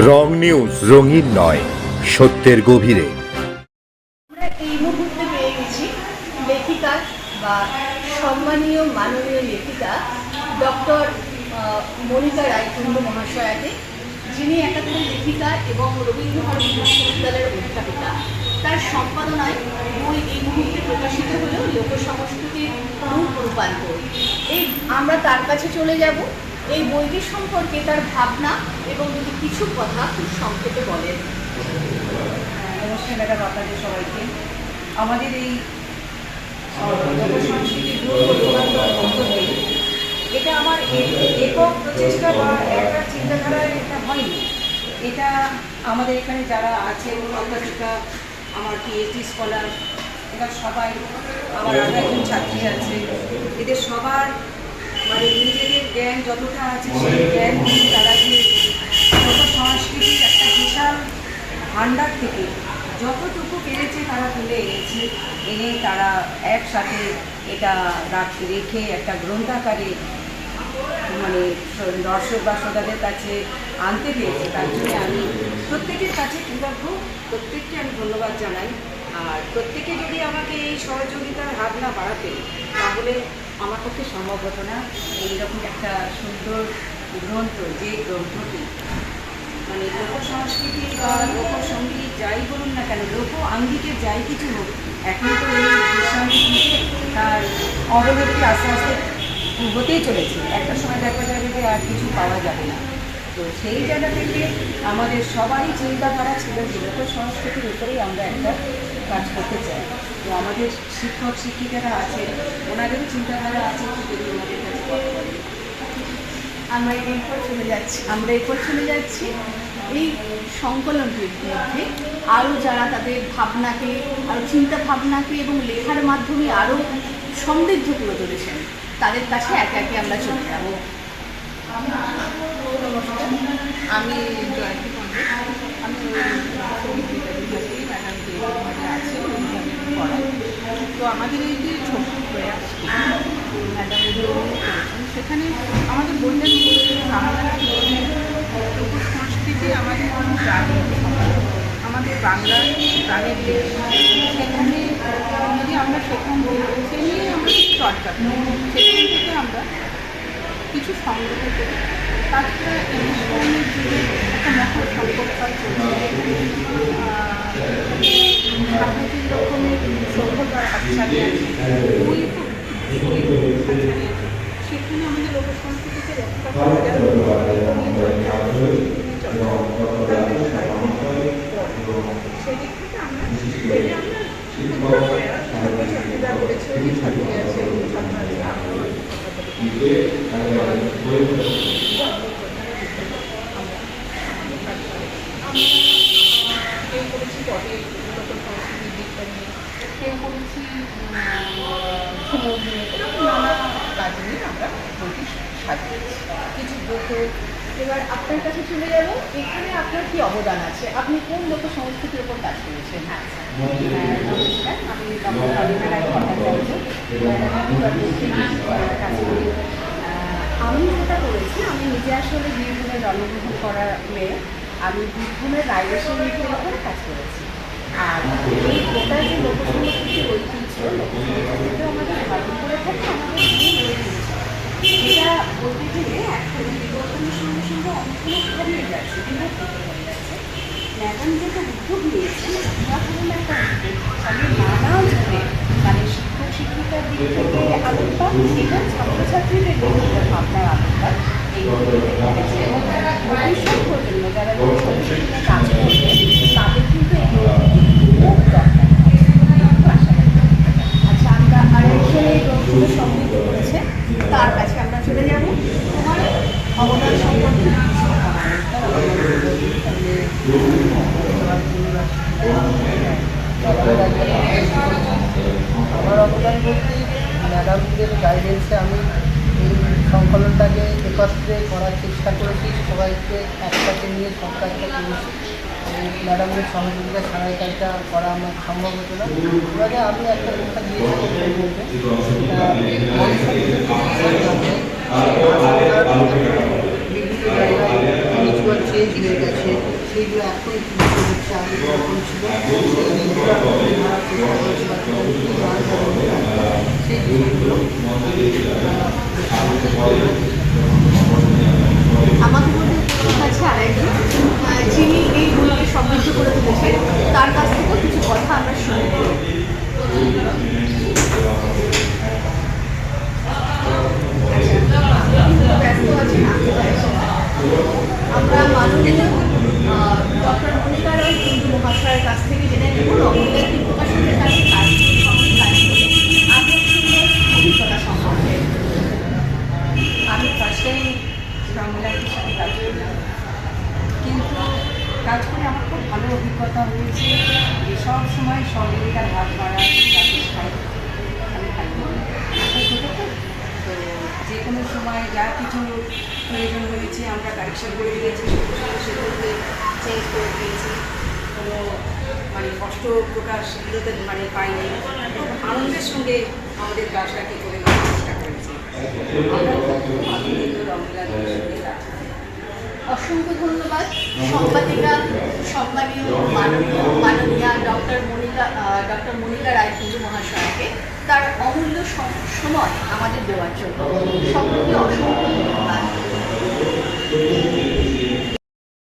রং news, রঙিন নয়, সত্যের গভীরে। আমরা এই মুহূর্তে পেয়ে গেছি লেখিকা বা সম্মানীয় মাননীয় লেখিকা ডক্টর মনিকা রায়কুণ্ড মহাশয়াকে, যিনি একাধারে লেখিকা এবং রবীন্দ্রভারতী বিশ্ববিদ্যালয়ের অধ্যাপিকা। তার সম্পাদনায় বই এই মুহূর্তে প্রকাশিত হলেও লোকসংস্কৃতির রূপ রূপান্তর। আমরা তার কাছে চলে যাব এই বইটির সম্পর্কে তার ভাবনা এবং যদি কিছু কথা খুব সংক্ষেপে বলেন। নমস্কার ম্যাডাম, আপনাদের সবাইকে। আমাদের এই লোকসংস্কৃতির এটা আমার একক প্রচেষ্টা বা একটা চিন্তাধারায় এটা হয়নি। এটা আমাদের এখানে যারা আছে অধ্যাপিকা, আমার পিএইচডি স্কলার, এরা সবাই, আমার আরও একজন ছাত্রী আছে, এদের সবার মানে নিজেদের জ্ঞান যতটা আছে সেই জ্ঞান তারা যে লোকসংস্কৃতির একটা বিশাল ভাণ্ডার থেকে যতটুকু পেরেছে তারা তুলে এনে তারা একসাথে এটা রেখে একটা গ্রন্থাকারে মানে দর্শক বা শ্রোতাদের কাছে আনতে পেরেছে। তার জন্য আমি প্রত্যেকের কাছে কৃতজ্ঞ, প্রত্যেককে আমি ধন্যবাদ জানাই। আর প্রত্যেকে যদি আমাকে এই সহযোগিতার হাত না বাড়াতে, তাহলে আমার পক্ষে সম্ভব হতো না এইরকম একটা সুন্দর গ্রন্থ, যে গ্রন্থটি মানে লোকসংস্কৃতি বা লোকসঙ্গীত যাই বলুন না কেন, লোক আঙ্গিকের যাই কিছু হোক, এখন তো এই দৃষ্টান্তে তার অবনতি আস্তে আস্তে হতেই চলেছে। একটা সময় দেখা যাবে যে আর কিছু পাওয়া যাবে না। তো সেই জায়গা থেকে আমাদের সবারই চিন্তাধারা ছিল যে লোকসংস্কৃতির উপরেই আমরা একটা কাজ করতে চাই। তো আমাদের শিক্ষক শিক্ষিকারা আছে, ওনাদেরও চিন্তাধারা আছে যদি ওনাদের কাছে কথা বলি। আমরা এরপর চলে যাচ্ছি এই সংকলনটির মধ্যে আরও যারা তাদের ভাবনাকে, আরও চিন্তা ভাবনাকে এবং লেখার মাধ্যমে আরও সমৃদ্ধ করে তুলেছেন, তাদের কাছে একে একে আমরা চলে যাব। আমি জয়ন্তী পণ্ডিত, আমি সঙ্গীত বিভাগে ম্যাডাম যে আছে পড়াই। তো আমাদের এই যে ছোট প্রয়াস ম্যাডাম করেছেন, সেখানে আমাদের বললেন লোকসংস্কৃতি আমাদের প্রাণের, আমাদের বাংলার প্রাণের দেশ। সেখানে যদি আমরা সেখান সে নিয়ে আমরা চর্চা করি, সেখান থেকে আমরা কিছু সংগ্রহ করি। তাছাড়া ইসলামের যুগে একটা মহা সংকটকাল চলছে, সামাজিক রকমের সভ্যতার হাতছানি আছে, সেখানে আমাদের লোকসংস্কৃতিকে রক্ষা করা যায়। সেদিক থেকে আমরা ছাত্রীরা করেছে, ছাত্রী আছে, ছাত্র কেউ করেছি পটে লোকসংস্কৃতির দিকটা নিয়ে, কেউ করেছি সমুদ্রে, এরকম নানা কাজ নিয়ে আমরা বইটি সাজিয়েছি। কিছু ব্রত। এবার আপনার কাছে চলে যাব, এখানে আপনার কি অবদান আছে, আপনি কোন লোকসংস্কৃতির উপর কাজ করেছেন? নমস্কার, আমি ডক্টর রবীন্দ্র রায় ভট্টাচার্য, কাজ করি। আমি যেটা করেছি, আমি নিজে আসলে বীরভূমে জন্মগ্রহণ করার মেয়ে। আমি বীরভূমের রায়বেশী নৃত্যের উপরে কাজ করেছি। আর এই গোটা যে লোকসংস্কৃতির ঐতিহ্য, লোকসংস্কৃতিতে আমাদের ধারণ করে থাকে আমাদের মূল ঐতিহ্য, এটা বলতে গেলে এখন বিবর্তনের সঙ্গে সঙ্গে অনেকগুলো হারিয়ে যাচ্ছে, বিবর্তিত হয়ে যাচ্ছে। ম্যাডাম যেটা উদ্যোগ নিয়েছেন, উদাহরণ একটা উদ্যোগ, আমি নানাভাবে মানে শিক্ষক শিক্ষিকার দিক থেকে আলোকপাত এবং ছাত্রছাত্রীদের দিক থেকে ভাবনার আলোকপাত এই এবং ভবিষ্যৎ প্রজন্ম যারা লোকসংস্কৃতিতে কাজ করবে তাদের কিন্তু এই খুব দরকার। আচ্ছা, আমরা আরেকজন এই গ্রন্থগুলো সমৃদ্ধ করেছে, তার কাছে আমরা চলে যাব। তোমার অবদান সম্পর্কে আমার অবদান বলতে ম্যাডামদের গাইডেন্সে আমি এই সংকলনটাকে একত্রে করার চেষ্টা করেছি, সবাইকে একসাথে নিয়ে সব কাজটা করেছি। ম্যাডামদের সহযোগিতা ছাড়া এই কাজটা করা আমার সম্ভব হতো না। এবারে আমি একটা লেখা দিয়েছি বিভিন্ন জায়গায় চেঞ্জ হয়ে গেছে। আমাদের মধ্যে আছে আরেকজন যিনি এই গ্রুপকে সমৃদ্ধ করে তুলেছেন, তার কাছ থেকেও কিছু কথা আমরা শুনব। ব্যস্ত আছেন, আমরা মাননীয় ডক্টর মনিকা রায় কুণ্ডু মহাশয়ের কাছ থেকে জেনে নেব রবীন্দ্রনাথ প্রকাশনের কাছে কাজ সঙ্গে কাজ করে আপনার সুন্দর অভিজ্ঞতা সম্পর্কে। আমি ফার্স্ট টাইম সম্মেলনের সাথে কাজ করলাম, কিন্তু কাজ করে আমার খুব ভালো অভিজ্ঞতা হয়েছে যে সব সময় সহযোগিতার হাত বাড়া আমি থাকি। তো যে কোনো সময় যা কিছু প্রয়োজন হয়েছে আমরা কারেকশন করে দিয়েছি, সেগুলোতে চেঞ্জ করে দিয়েছি। কোনো মানে কষ্ট প্রকাশ সেগুলোতে মানে পাইনি, আনন্দের সঙ্গে আমাদের কাজটাকে করে নেওয়ার চেষ্টা করেছি। আমরা খুব আনন্দিত রমজানের সঙ্গে কাজ করি। অসংখ্য ধন্যবাদ সম্পাদিকা সম্মানীয় মাননীয়া ডক্টর মনিকা রায় কুণ্ডু মহাশয়কে তার অমূল্য সময় আমাদের দেওয়ার জন্য। সকলকে অসংখ্য ধন্যবাদ।